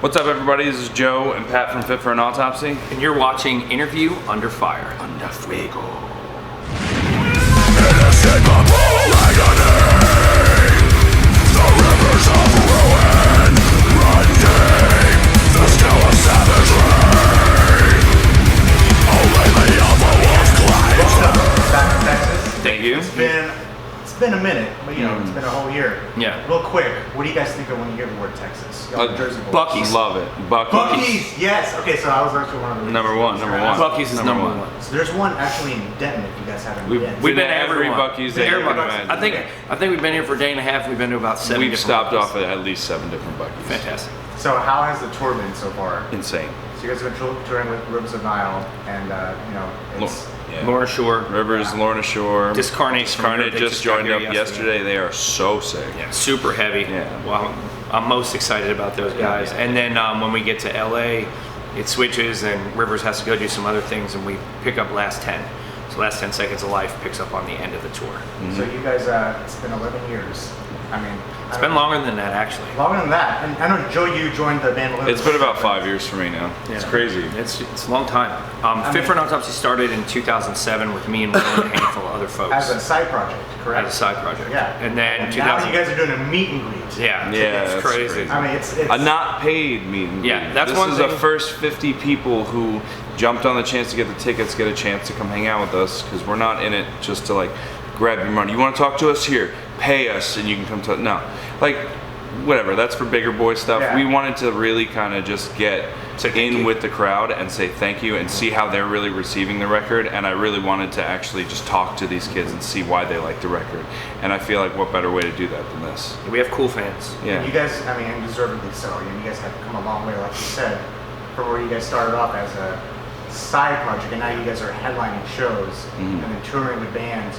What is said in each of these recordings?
What's up, everybody? This is Joe and Pat from Fit For An Autopsy. And you're watching Interview Under Fire. Under Fuego. Inescapable agony, the rivers of ruin run deep, the skill of savagery. Only the elbow of claims. Back to Texas. Thank you. It's been a minute, but it's been a whole year. Yeah. Real quick, what do you guys think of when you hear the word Texas? Y'all Jersey boys. Buc-ees. Love it. Buc-ees, yes. Okay, so I was actually one of the Number one. Buc-ees is number one. So there's one actually in Denton if you guys haven't been. We've been to every everyone. Buc-ees that you can imagine. I think we've been here for a day and a half. We've been to about 7 We've different stopped Buc-ees. off at least 7 different Buc-ees. Fantastic. So how has the tour been so far? Insane. So you guys have been touring with Rivers of Nihil, and it's Yeah. Lorna Shore. Rivers, Lorna Shore. Dyscarnate just joined up yesterday. They are so sick. Yeah, super heavy. Yeah. Well, I'm most excited about those guys. Yeah. And then when we get to LA, it switches and Rivers has to go do some other things and we pick up Last 10. So Last 10 Seconds of Life picks up on the end of the tour. So you guys, it's been 11 years. I mean, It's been longer than that, actually. longer than that. And I know, Joe, you joined the band. It's been about 5 years for me now. It's Yeah. crazy. It's a long time. Fit For An Autopsy started in 2007 with me and a handful of other folks. As a side project, correct? As a side project. Yeah. And then now 2000. you guys are doing a meet and greet. Yeah. Yeah, It's that's crazy. crazy. I mean, it's A not paid meet and greet. Yeah, that's this one is thing. the first 50 people who jumped on the chance to get the tickets, get a chance to come hang out with us, because we're not in it just to like grab your money. You want to talk to us? Here, pay us and you can come to. No, like whatever. That's for bigger boy stuff. Yeah. We wanted to really kind of just get Say thank in you. with the crowd and say thank you and see how they're really receiving the record. And I really wanted to actually just talk to these kids and see why they like the record. And I feel like what better way to do that than this? We have cool fans. Yeah. You guys, I mean, and deservedly so. You guys have come a long way, like you said, from where you guys started off as a side project, and now you guys are headlining shows and then touring with bands,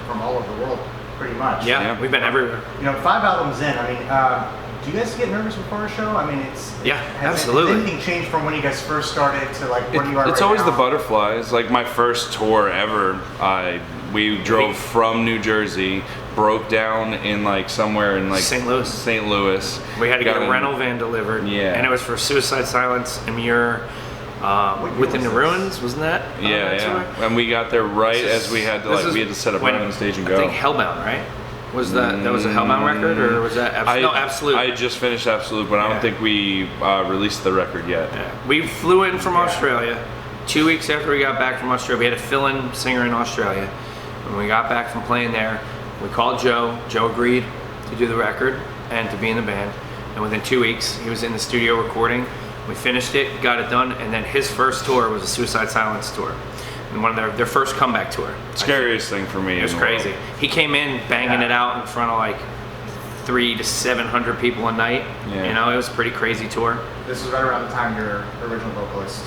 from all over the world, pretty much. Yeah, we've been everywhere. 5 albums in. I mean, do you guys get nervous before a show? I mean, has absolutely. anything changed from when you guys first started to like where you are? It's right always now? the butterflies. Like my first tour ever, we drove from New Jersey, broke down in like somewhere in like St. Louis. St. Louis. We had to get Got a in- rental van delivered. Yeah. And it was for Suicide Silence and Muir. Within the was this? Ruins, wasn't that? Yeah, that tour? yeah. And we got there right as we had to This like is we had to set up when- right on the stage and I go. think Hellbound, right? Was that was a Hellbound record or was that no Absolute? I just finished Absolute, but I don't Yeah. think we released the record yet. Yeah. We flew in from Australia 2 weeks after we got back from Australia. We had a fill-in singer in Australia. When we got back from playing there, we called Joe. Joe agreed to do the record and to be in the band. And within 2 weeks, he was in the studio recording. We finished it, got it done, and then his first tour was a Suicide Silence tour. And one of their first comeback tour. Scariest thing for me. It was in the world. crazy. He came in banging it out in front of like 300 to 700 people a night. Yeah. It was a pretty crazy tour. This was right around the time your original vocalist.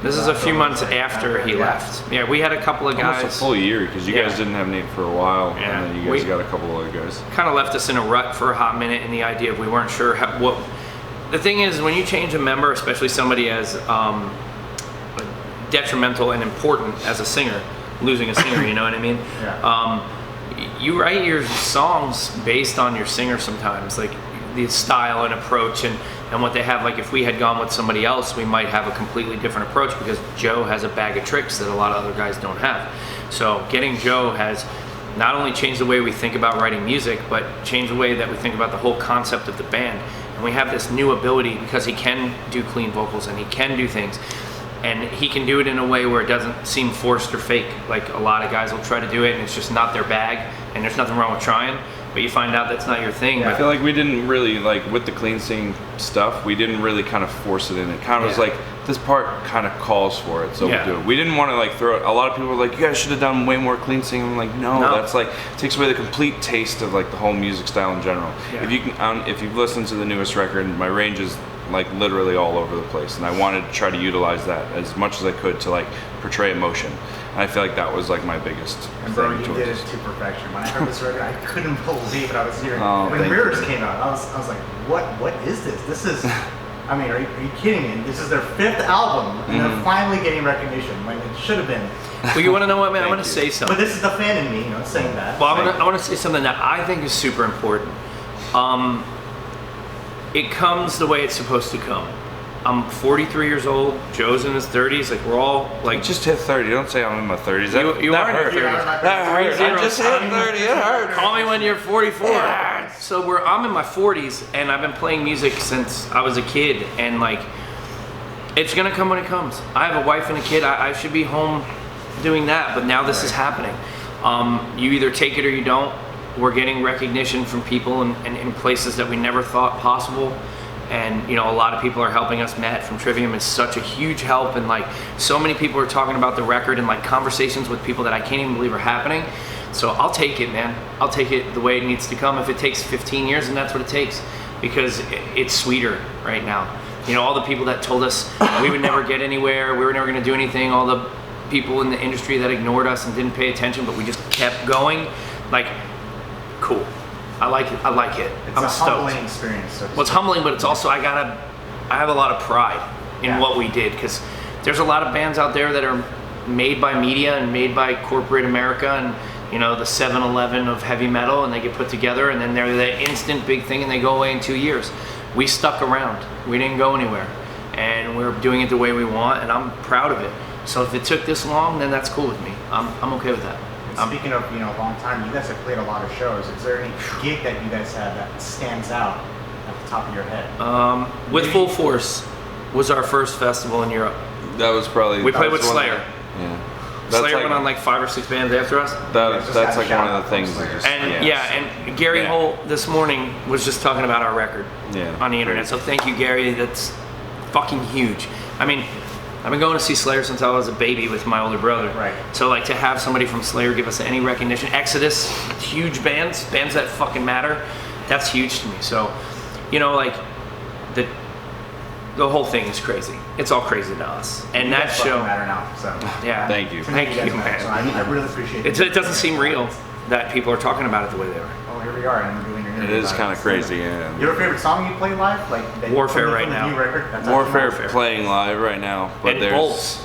This is a few months after he left. Yeah, we had a couple of guys. Almost a full year because you Yeah. guys didn't have Nate for a while, Yeah. and then you guys got a couple of other guys. Kind of left us in a rut for a hot minute in the idea of we weren't sure what. The thing is, when you change a member, especially somebody as detrimental and important as a singer, losing a singer, you know what I mean? Yeah. You write your songs based on your singer sometimes, like the style and approach and what they have. Like if we had gone with somebody else, we might have a completely different approach because Joe has a bag of tricks that a lot of other guys don't have. So getting Joe has not only changed the way we think about writing music, but changed the way that we think about the whole concept of the band. And we have this new ability because he can do clean vocals and he can do things. And he can do it in a way where it doesn't seem forced or fake. Like a lot of guys will try to do it and it's just not their bag, and there's nothing wrong with trying, but you find out that's not your thing. I feel like we didn't really, like with the clean singing stuff, we didn't really kind of force it in. It kind of was like, this part kind of calls for it, so we'll do it. We didn't want to like throw it. A lot of people were like, you guys should have done way more clean singing. I'm like, no, that's like, takes away the complete taste of like the whole music style in general. Yeah. If you can, if you've listened to the newest record, my range is like literally all over the place, and I wanted to try to utilize that as much as I could to like portray emotion. And I feel like that was like my biggest And bro, thing you towards did it this. to perfection. When I heard this record, I couldn't believe what I was hearing. Oh, when thank Rivers you. came out, I was like, what is this? This is, I mean, are you kidding me? This is their 5th album, and they're finally getting recognition when it should have been. Well, you want to know what, man? I'm Thank going to you. say something. But this is the fan in me, saying that. Well, I want to say something that I think is super important. It comes the way it's supposed to come. I'm 43 years old. Joe's in his 30s. Like we're all like Just hit 30. Don't say I'm in my 30s. You that are in your hurt. 30s. That hurt. I just hit 30. It hurt. Call me when you're 44. So I'm in my 40s, and I've been playing music since I was a kid, and like, it's gonna come when it comes. I have a wife and a kid. I should be home doing that, but now this is happening. You either take it or you don't. We're getting recognition from people in places that we never thought possible. And you know, a lot of people are helping us. Matt from Trivium is such a huge help, and like so many people are talking about the record, and like conversations with people that I can't even believe are happening. So I'll take it, man. I'll take it the way it needs to come. If it takes 15 years, then that's what it takes, because it's sweeter right now. You know, all the people that told us we would never get anywhere, we were never going to do anything, all the people in the industry that ignored us and didn't pay attention, but we just kept going. Like, cool. I like it. It's I'm a stoked. humbling experience. So Well, it's humbling, but it's also I have a lot of pride in what we did, because there's a lot of bands out there that are made by media and made by corporate America, and you know, the 7-Eleven of heavy metal, and they get put together, and then they're the instant big thing, and they go away in 2 years. We stuck around. We didn't go anywhere, and we're doing it the way we want, and I'm proud of it. So if it took this long, then that's cool with me. I'm okay with that. Speaking of, you know, a long time, you guys have played a lot of shows. Is there any gig that you guys have that stands out at the top of your head? With Full Force was our first festival in Europe. That was probably. We played with one of Slayer. the- Yeah. That's Slayer like, went on like 5 or 6 bands after us. That's like one of the things. That just, And and Gary Yeah. Holt this morning was just talking about our record on the internet. So thank you, Gary. That's fucking huge. I mean, I've been going to see Slayer since I was a baby with my older brother. Right. So like to have somebody from Slayer give us any recognition, Exodus, huge bands that fucking matter, that's huge to me. So, you know, like the whole thing is crazy. It's all crazy to us. And You that guys show, fucking matter now. So yeah. Thank you. to me, Thank guys you, matter. man. So I really appreciate It doesn't seem real that people are talking about it the way they are. Oh, here we are, and we're doing your It interview is live. kind of crazy. Yeah. Your favorite song you play live? Like that Warfare from right the now. new record? That's Warfare actually- playing live right now, but And there's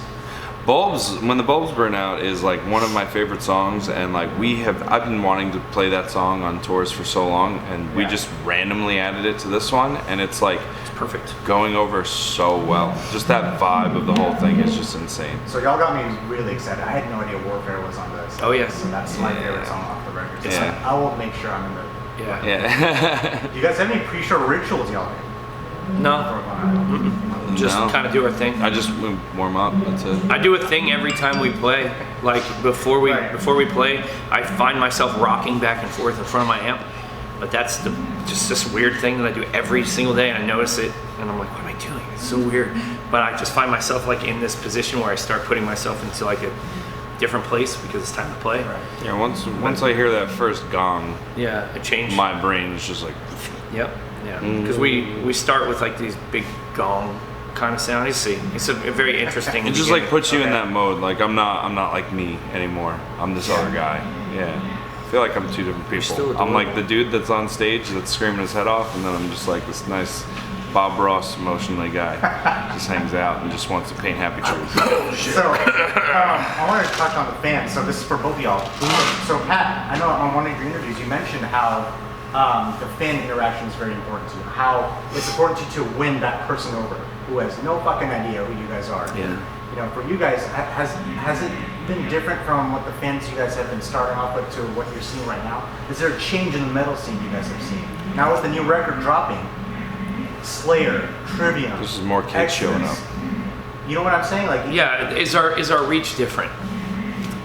Bulbs. When the Bulbs Burn Out is like one of my favorite songs, and like I've been wanting to play that song on tours for so long, and we just randomly added it to this one, and it's like It's perfect. going over so well. Just that vibe of the whole thing is just insane. So y'all got me really excited. I had no idea Warfare was on this. Oh, yes. So that's my favorite song off the record. So Yeah. I will make sure I'm in the. Yeah. Yeah. Do you guys have any pre-show rituals y'all do? No, just No. kind of do our thing. I just warm up. That's it. I do a thing every time we play. Like before we play, I find myself rocking back and forth in front of my amp. But that's just this weird thing that I do every single day, and I notice it, and I'm like, what am I doing? It's so weird. But I just find myself like in this position where I start putting myself into like a different place because it's time to play. Yeah. Once I hear that first gong, Yeah, a change. my brain is just like. Yep. Yeah. Because we start with like these big gong kind of sound. You see, it's a very interesting. It just like beginning. puts you in that mode. Like I'm not like me anymore. I'm this other guy. Yeah. I feel like I'm two different people. still I'm like adorable. the dude that's on stage that's screaming his head off, and then I'm just like this nice Bob Ross emotionally guy. Just hangs out and just wants to paint happy trees. So, I wanted to touch on the fans. So this is for both of y'all. So Pat, I know on one of your interviews you mentioned how the fan interaction is very important to you. How it's important to you to win that person over who has no fucking idea who you guys are. Yeah. You know, for you guys, has it been different from what the fans you guys have been starting off with to what you're seeing right now? Is there a change in the metal scene you guys have seen? Now with the new record dropping, Slayer, Trivium. This is more kids Exodus, showing up. You know what I'm saying? Like, Yeah, is our reach different?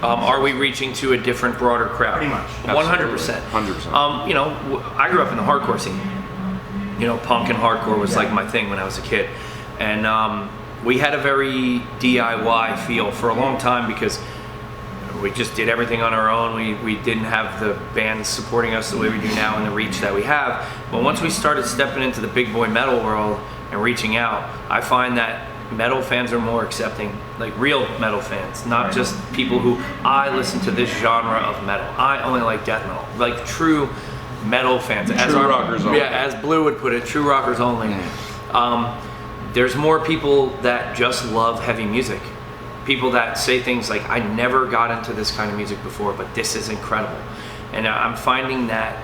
Are we reaching to a different, broader crowd? Pretty much. 100%. 100%. You know, I grew up in the hardcore scene. You know, punk and hardcore was like my thing when I was a kid, and we had a very DIY feel for a long time because we just did everything on our own. We didn't have the bands supporting us the way we do now and the reach that we have. But once we started stepping into the big boy metal world and reaching out, I find that metal fans are more accepting, like real metal fans, not just people who, I listen to this genre of metal. I only like death metal. Like true metal fans. True rockers only. Yeah, as Blue would put it, true rockers only. There's more people that just love heavy music. People that say things like, I never got into this kind of music before, but this is incredible. And I'm finding that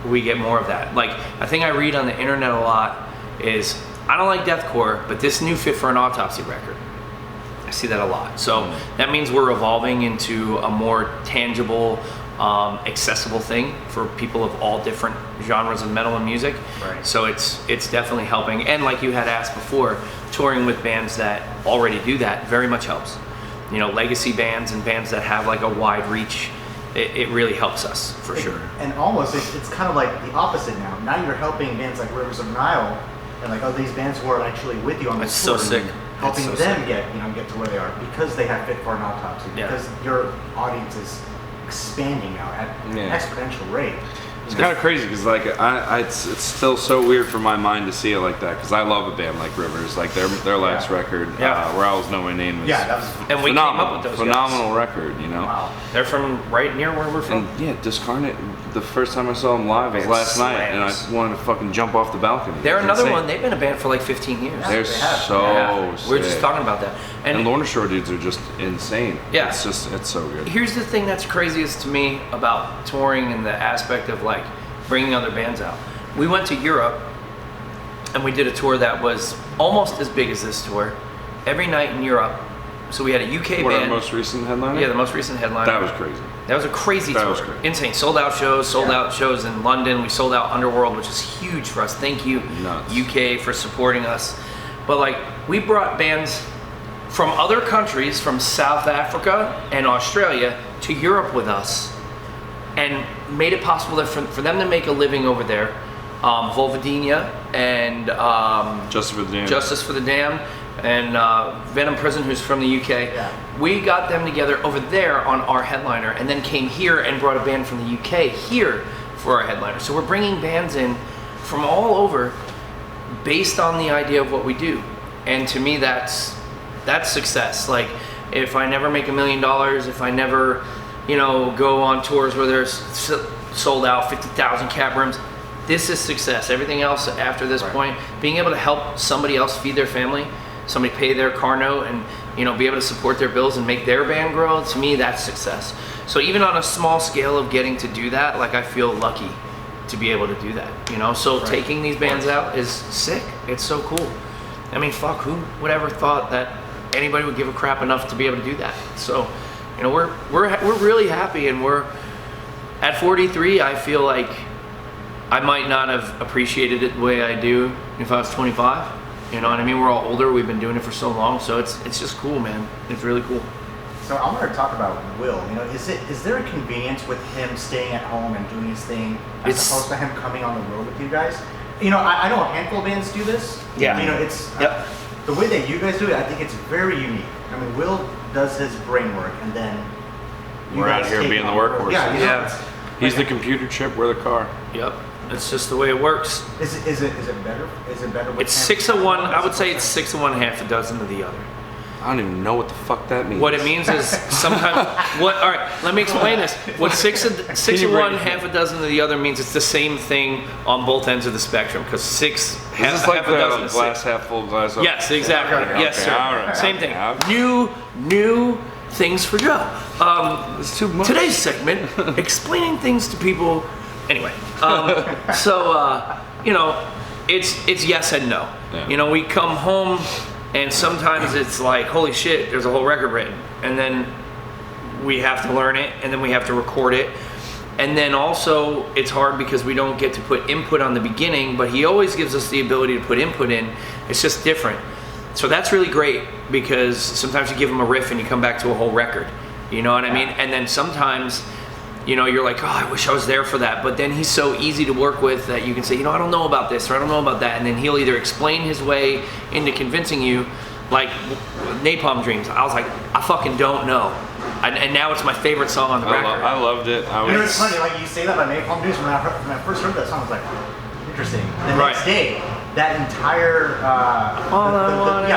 we get more of that. Like, a thing I read on the internet a lot is I don't like deathcore, but this new Fit For An Autopsy record, I see that a lot. So that means we're evolving into a more tangible, accessible thing for people of all different genres of metal and music. Right. So it's definitely helping. And like you had asked before, touring with bands that already do that very much helps. You know, legacy bands and bands that have like a wide reach, it really helps us for sure. And almost it's kind of like the opposite now. Now you're helping bands like Rivers of Nihil and like these bands who are actually with you on That's the tour. so sick. Helping It's so them sick. get to where they are because they have Fit For An Autopsy. Yeah. Because your audience is expanding now at an exponential rate. It's kind of crazy because like it's still so weird for my mind to see it like that because I love a band like Rivers, like their last record, Yeah. Where I Was Know My Name was Yeah, that was And we came up with those phenomenal record, you know. wow. They're from right near where we're from. And yeah, Dyscarnate. The first time I saw them live was last night, and I slams. wanted to fucking jump off the balcony. They're It was another insane. one. They've been a band for like 15 years. They're They have. so Yeah. sick. We're just talking about that. And Lorna Shore dudes are just insane. Yeah. It's so good. Here's the thing that's craziest to me about touring and the aspect of like bringing other bands out. We went to Europe and we did a tour that was almost as big as this tour. Every night in Europe. So we had a UK What, our band. most recent headliner? Yeah, the most recent headliner. That was crazy. That was a crazy That tour. was great. Insane. Sold out shows in London. We sold out Underworld, which is huge for us. Thank you, Nuts. UK, for supporting us. But like, we brought bands from other countries, from South Africa and Australia, to Europe with us, and made it possible for them to make a living over there. Volvadinia and Justice for the Damned. Justice for the Damned and Venom Prison, who's from the UK. Yeah. We got them together over there on our headliner and then came here and brought a band from the UK here for our headliner. So we're bringing bands in from all over based on the idea of what we do. And to me, that's success. Like, if I never make $1 million, if I never, go on tours where there's sold out 50,000 cap rooms, this is success. Everything else after this point, being able to help somebody else feed their family, somebody pay their car note, and be able to support their bills and make their band grow, to me, that's success. So even on a small scale of getting to do that, like, I feel lucky to be able to do that. So taking these bands out is sick. It's so cool. I mean, fuck, who would ever thought that anybody would give a crap enough to be able to do that? So, we're really happy, and we're at 43. I feel like I might not have appreciated it the way I do if I was 25. You know what I mean? We're all older. We've been doing it for so long, so it's just cool, man. It's really cool. So I want to talk about Will. Is there a convenience with him staying at home and doing his thing as opposed to him coming on the road with you guys? I know a handful of bands do this. Yeah. It's Yep. the way that you guys do it. I think it's very unique. I mean, Will does his brain work, and then you We're out guys here take being on the road. workhorse. Yeah. Yeah. He's the computer chip, we're the car. Yep. It's just the way it works. Is it better? Is it better? With It's him? 6 of one. I would say it's 6 of one, half a dozen of the other. I don't even know what the fuck that means. What it means is sometimes All right, let me explain this. What six of you one, break it half a dozen of the other means, it's the same thing on both ends of the spectrum. Because Is this like half a dozen the is glass 6. half full, glass half? Yes, exactly. Okay, Yes, okay, sir. all right, Same okay, thing. okay. New things for Joe. It's too much. Today's segment, explaining things to people. Anyway, it's yes and no. Yeah. We come home, and sometimes it's like, holy shit, there's a whole record written, and then we have to learn it, and then we have to record it. And then also, it's hard because we don't get to put input on the beginning, but he always gives us the ability to put input in. It's just different. So that's really great, because sometimes you give him a riff and you come back to a whole record. You know what I mean? And then sometimes, you're like, oh, I wish I was there for that. But then he's so easy to work with that you can say, I don't know about this, or I don't know about that. And then he'll either explain his way into convincing you, like Napalm Dreams. I was like, I fucking don't know. And now it's my favorite song on the record. I loved it. It's funny, like you say that about Napalm Dreams. When I first heard that song, I was like, interesting. The Right. next day, that entire that part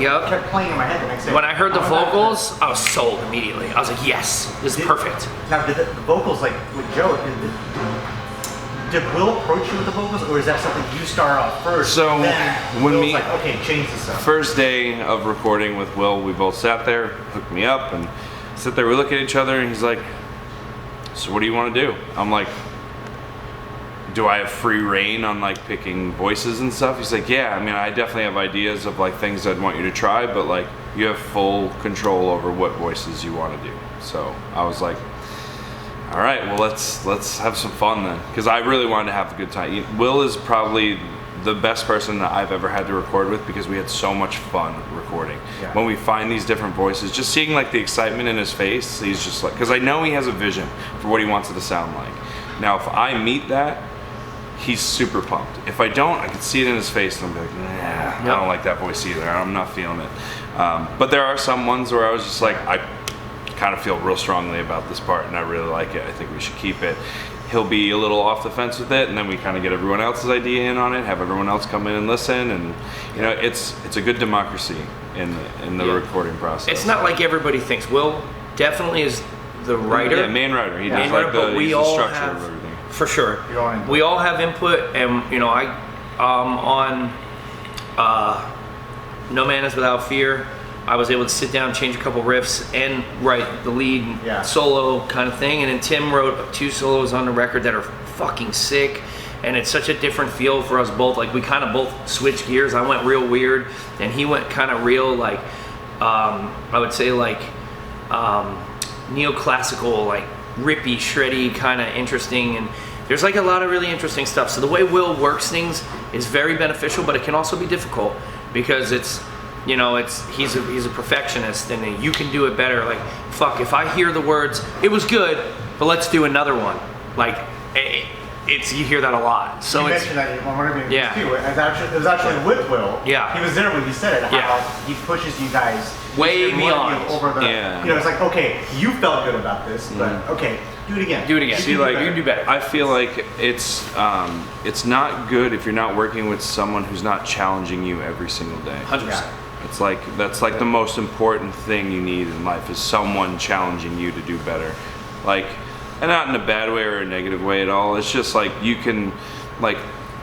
Yep. kept playing in my head the next day. When I heard the How about vocals, I was sold immediately. I was like, yes, this is perfect. Now, did the vocals, like with Joe, did Will approach you with the vocals, or is that something you start off first? So, then when Will's me- like, okay, change this up. First day of recording with Will, we both sat there, hooked me up, and sit there. We look at each other, and he's like, "So what do you want to do?" I'm like, do I have free reign on like picking voices and stuff? He's like, yeah, I mean, I definitely have ideas of like things I'd want you to try, but like you have full control over what voices you want to do. So I was like, all right, well, let's have some fun then, because I really wanted to have a good time. Will is probably the best person that I've ever had to record with, because we had so much fun recording. Yeah. When we find these different voices, just seeing like the excitement in his face, he's just like, because I know he has a vision for what he wants it to sound like. Now, if I meet that, he's super pumped. If I don't, I can see it in his face and I'm like, nah, I don't like that voice either. I'm not feeling it. But there are some ones where I was just like, I kind of feel real strongly about this part and I really like it. I think we should keep it. He'll be a little off the fence with it, and then we kind of get everyone else's idea in on it, have everyone else come in and listen, and you know, it's a good democracy in the recording process. It's not like everybody thinks. Will definitely is the writer. Yeah, main writer. He does writer, like we he's all the structure have, of everything. For sure. You're all input. We all have input, and you know, I on No Man Is Without Fear, I was able to sit down, change a couple riffs, and write the lead solo kind of thing. And then Tim wrote 2 solos on the record that are fucking sick. And it's such a different feel for us both. Like we kind of both switched gears. I went real weird, and he went kind of real like I would say like neoclassical, like rippy, shreddy, kind of interesting. And there's like a lot of really interesting stuff. So the way Will works things is very beneficial, but it can also be difficult because it's, you know, he's a perfectionist, and you can do it better. Like, fuck, if I hear the words, it was good, but let's do another one. Like, you hear that a lot. So you it's, mentioned that on one of your Yeah. too. It was actually with Will. Yeah. He was there when you said it. How Yeah. he pushes you guys Way more beyond. over the. Yeah. You know, it's like, okay, you felt good about this, but okay, do it again. Do it again. See, You like can do better. I feel like it's not good if you're not working with someone who's not challenging you every single day. 100%. It's like that's like the most important thing you need in life is someone challenging you to do better. Like, and not in a bad way or a negative way at all. It's just like you can, like,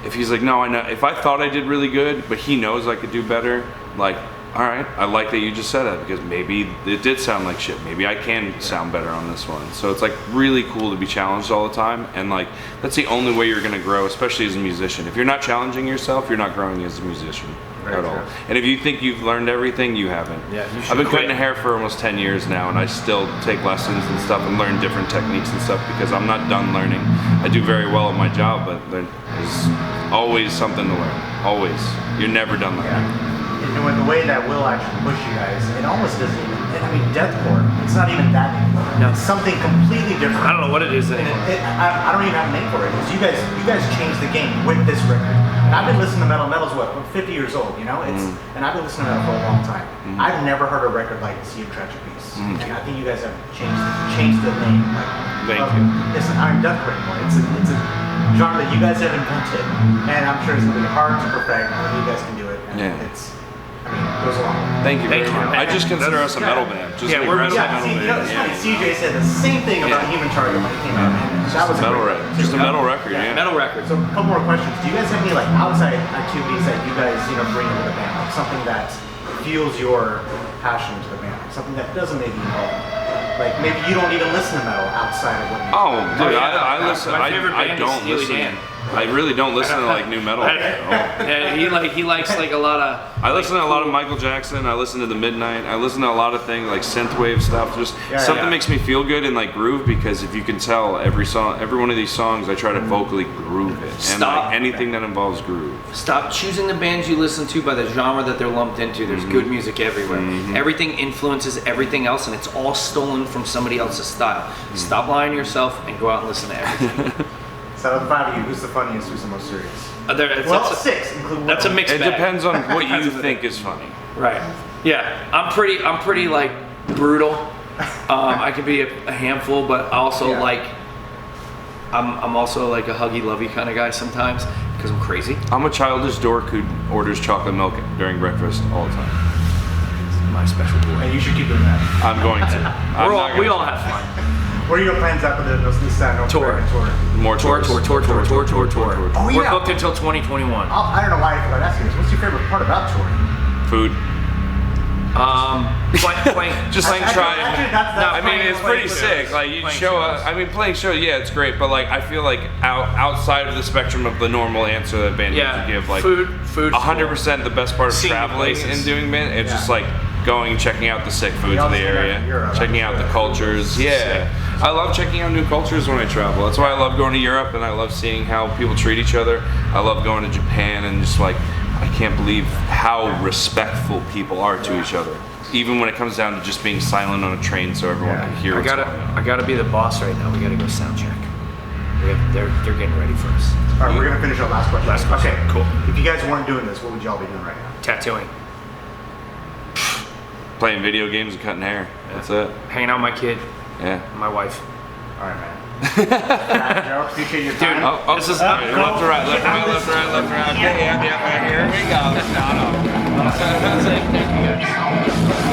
if he's like, no, I know, if I thought I did really good, but he knows I could do better, like, all right, I like that you just said that because maybe it did sound like shit. Maybe I can sound better on this one. So it's like really cool to be challenged all the time, and like that's the only way you're gonna grow, especially as a musician. If you're not challenging yourself, you're not growing as a musician at all. And if you think you've learned everything, you haven't. Yeah, you should I've been quit. cutting hair for almost 10 years now, and I still take lessons and stuff and learn different techniques and stuff because I'm not done learning. I do very well at my job, but there's always something to learn. Always. You're never done learning. Yeah. And with the way that Will actually push you guys, it almost doesn't even. I mean, deathcore. It's not even that anymore. No. It's something completely different. I don't know what it is anymore. I don't even have a name for it. Because you guys changed the game with this record. And I've been listening to metal. Metal's what? I'm 50 years old. You know, and I've been listening to metal for a long time. I've never heard a record like "Sea of Tragic Beasts," and I think you guys have changed the name. Thank you. It's an Iron Deathcore anymore. It's a genre that you guys have invented, and I'm sure it's gonna be hard to perfect. But you guys can do it. And it's. I mean, it goes along. Thank you very Thank you. much. I just consider us a metal band. Just Yeah, an we're aggressive Yeah, metal see, you know, band. it's funny. CJ said the same thing about Human Target when it came out. And that was Metal great. record. Just a metal record, yeah. Metal record. So a couple more questions. Do you guys have any like outside activities that you guys bring into the band? Like something that fuels your passion to the band? Something that doesn't maybe involve. Like maybe you don't even listen to metal outside of what you. Oh, dude, yeah. I listen. My favorite I band is don't Steely listen. Dan. I really don't listen to like new metal. Yeah, he likes like a lot of. I listen to a lot of Michael Jackson. I listen to the Midnight. I listen to a lot of things like synthwave stuff. Just something makes me feel good and like groove because if you can tell, every one of these songs, I try to vocally groove it. And like anything that involves groove. Stop choosing the bands you listen to by the genre that they're lumped into. There's good music everywhere. Everything influences everything else, and it's all stolen from somebody else's style. Stop lying to yourself and go out and listen to everything. So out of the 5 of you, who's the funniest? Who's the most serious? Well, 6, including that's a Will. mixed It bag. depends on what you think is funny. Right. Yeah. I'm pretty like brutal. I can be a handful, but also like I'm also like a huggy lovey kind of guy sometimes because I'm crazy. I'm a childish dork who orders chocolate milk during breakfast all the time. It's my special boy. And you should keep doing that. I'm going to. We all have fun. What are your plans after this Tour. More Tour. Oh, We're yeah. booked until 2021. I don't know why I forgot to ask you this. What's your favorite part about touring? food. Just like trying. I mean, it's pretty shows. sick. Like you Playing show shows. up. I mean, playing shows, yeah, it's great. But like, I feel like outside of the spectrum of the normal answer that band Yeah, would give, like food. 100% the best part of Seeing the traveling places. and doing band. It's Yeah. just like going and checking out the sick foods of the also went out area, to Europe, checking I'm out the sure. cultures. Yeah, I love checking out new cultures when I travel. That's why I love going to Europe, and I love seeing how people treat each other. I love going to Japan and just like, I can't believe how respectful people are to each other. Even when it comes down to just being silent on a train so everyone can hear what's going on. I gotta be the boss right now. We gotta go sound check. They're getting ready for us. All right, we're gonna finish our last question. Last question. Okay, Cool. If you guys weren't doing this, what would y'all be doing right now? Tattooing. Playing video games and cutting hair. That's it. Hanging out with my kid, Yeah. my wife. All right, man. Joe, appreciate your time. Oh, This is left to right, left to right, left to right, left to right. Okay, yeah, here we go. Thank you guys.